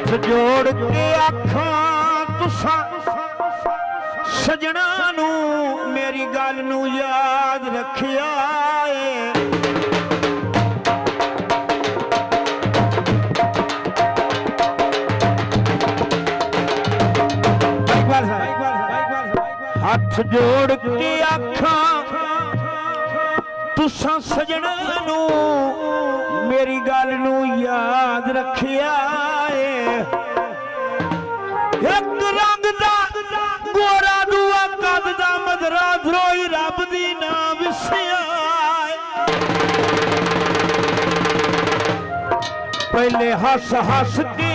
हथ जोड़ के आखां तुसां सजना नू मेरी गल नू याद रखिया हथ जोड़ के आखां तुसां सजना नू मेरी गल नू याद रखिया एक रंग दा गोरा दुआ कद दा मदरा धरोई रब दी ना विसिया पहले हस हस के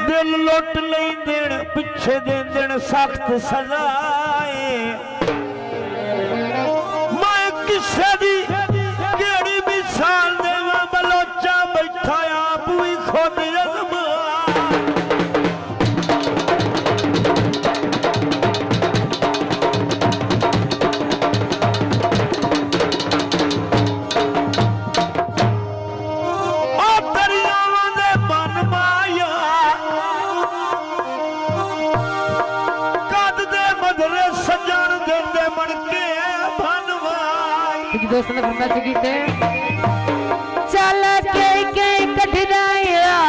दिल लुट नहीं देन पिछे दे देन सख्त सजाए मैं किसे दी केड़ी मिसाल देवा बलोचा बैठा आप भी खुद अजमा दोस्तों ने फरमाइश की थे चल के कठिनाइयां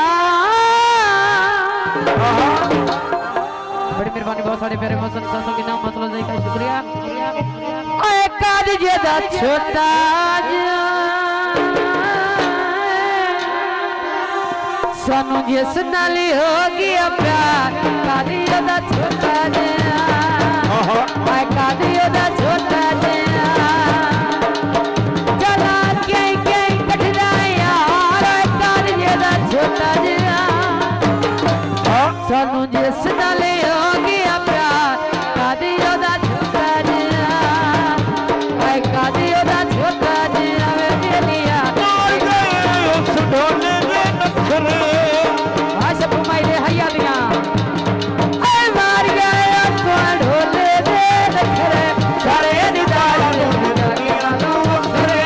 बड़ी मेहरबानी बहुत सारे प्यारे मोहसिन सासों के नाम मतलब जी का शुक्रिया ओए काद जेदा छोटा सानू जिस नाल हो गया प्यार काद जेदा छोटा ओए काद जेदा छोटा सानू जिस नाल हो गया प्यार कादी ओदा छोटा जिया आए कादी ओदा छोटा जिया वे बेलिया मार गए उस ढोले दे नखरे आशा फरमाई दे हया दिया आए मार गए को ढोले दे नखरे सारे निदार दुनिया नो करे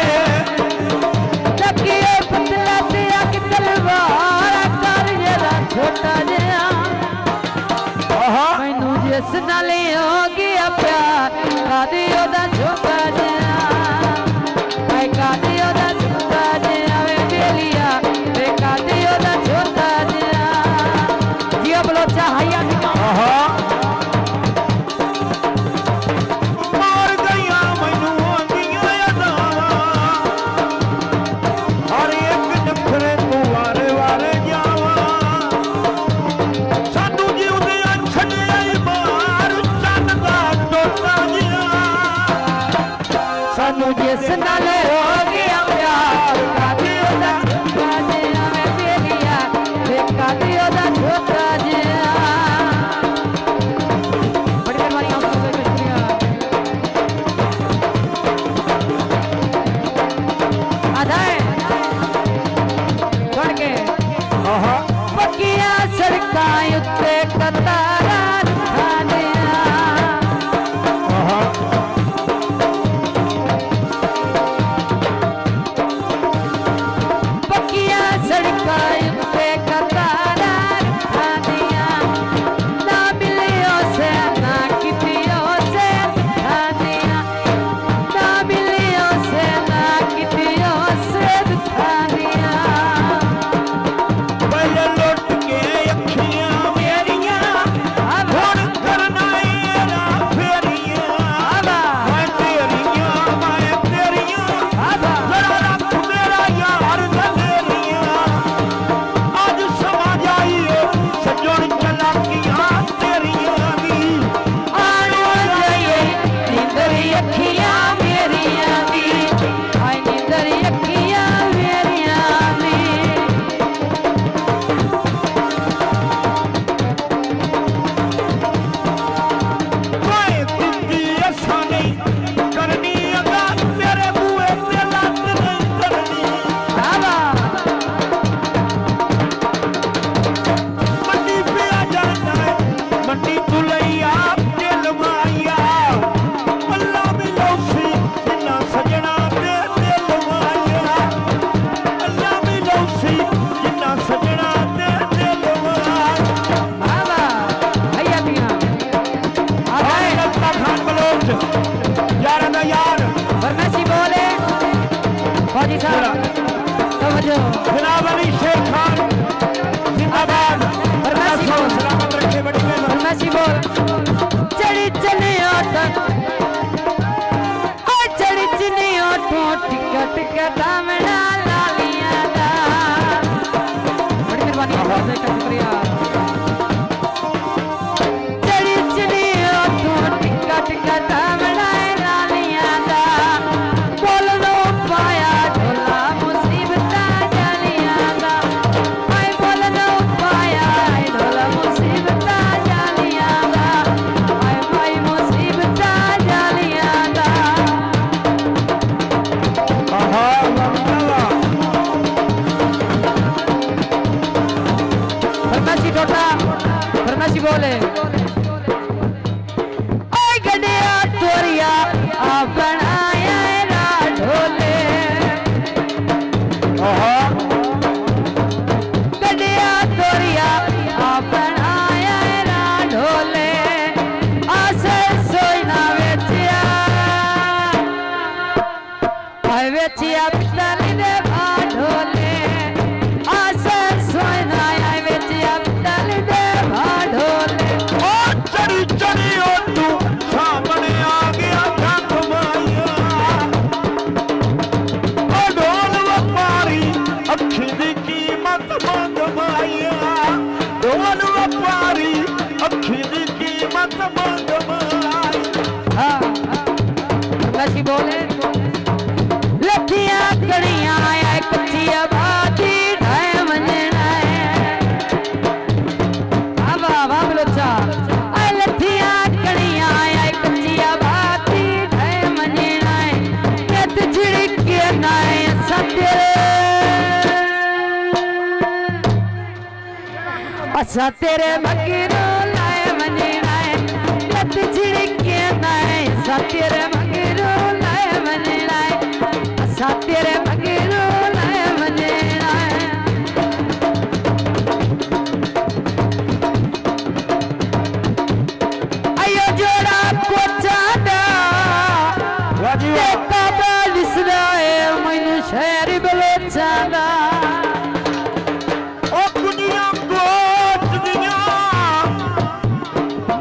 लकिए पतला ते अक तलवार कर जेदा छोटा जिया मैनू जिस नाल हो गया प्यार कादी ओदा छोटा जिया आए कादी ओदा छोटा जिया वे बेलिया वे कादी ओदा छोटा जिया जिया बलोचा हया मार गईया मैनू आंदियां यादां हर एक नखरे तू वारे वारे जावा सानू जीवदियां छड्डिया बाहर चंद दा टोटा जिया सानू जिस नाल हो गया प्यार कादी ओदा छोटा जिया वे बेलिया वे कादी ओदा छोटा जिया बड़ी मेहरबानी आप सबका शुक्रिया आधाए छोड़ के पक्कियां सड़कां उत्ते कतारा खानिया तवज्जो जनाब अली शेर खान जिंदाबाद फरमाइशी बोल सलामत रखे बड़ी मेहरबानी फरमाइशी बोल चढ़ी चने ऑटो ओ चढ़ी चने ऑटो टिकट का दामना लालियां दा बड़ी मेहरबानी बहुत का शुक्रिया चढ़ी चने ऑटो टिकट का दामना लालियां दा बोल दो पाया ढोला मुसीबत जालियां दा आई बोल दो पाया ढोला मुसीबत जालियां दा आई भाई मुसीबत जालियां दा आहा अल्लाह फरमाइशी टोटा फरमाइशी बोले ओए गडिया तोरिया आ बनाया रा ढोले आहा गडिया तोरिया आ बनाया रा ढोले आसे सोना वेचिया आए वेचिया पितली दे भा ढोले आसे सोना आए वेचिया पितली दे भा ढोले ओ चढ़ी चढ़ी ओ तू सामने आ गया जग माया ओ ढोल व्यापारी अखी दी कीमत मंग माया ढोल व्यापारी अखी दी कीमत मंग माया फरमाइशी बोले लठियां कड़ियां आया कच्ची आबादी ढाए मंजना आवा आवा बलोचा आए लठियां कड़ियां आया कच्ची आबादी ढाए मंजना कत झिड़के नाए असा तेरे मगरो लाए मंजना कत झिड़के नाए असा तेरे मगरो लाए मंजना असा तेरे मगरो लाए मंजना आयो जोड़ा पोचादा वाजी ते काबा लिसराए मैनू शहर बलोचादा ओ दुनिया कोच दिया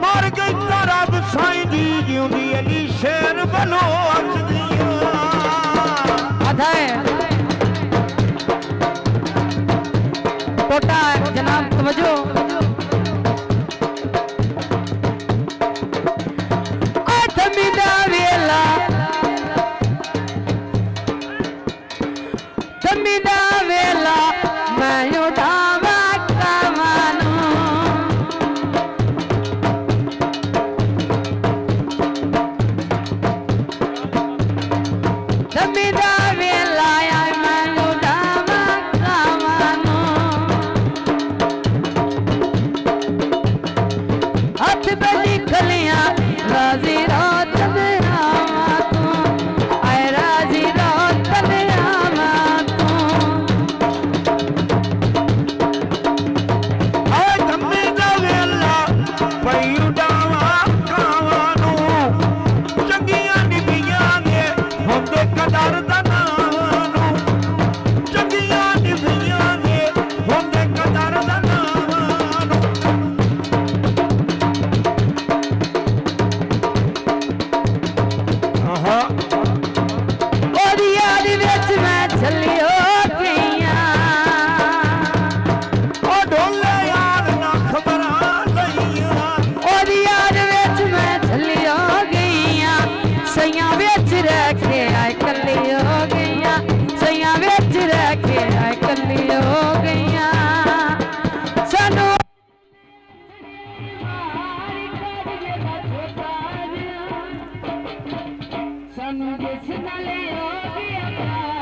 मर गई तारा बसाई दी जिउंदी अली शेर बनो अच दिया आधा है टोटा है जनाब तवज्जो आ थमीदा वेला मैं उठावा कमानू थमीदा वेला मैं उठावा कमानू हाथ बड़ी खलियां राजी रात रामा तू आए राजी रात रामा तू आए धम्मी दा वेला पई उडावा कावानू चंगियां निभियां ने होंदे कदर दा नावानू चंगियां निभियां ने होंदे कदर दा नावानू आहा ओदी याद विच मैं चली हो गईयां ओ ढोले यार ना खबरां लईयां ओदी याद विच मैं चली हो गईयां सैयां विच रह के आए कल्ली हो गईयां सैयां विच रह के आए कल्ली हो गईयां सानू सानू जिस नाले हो गया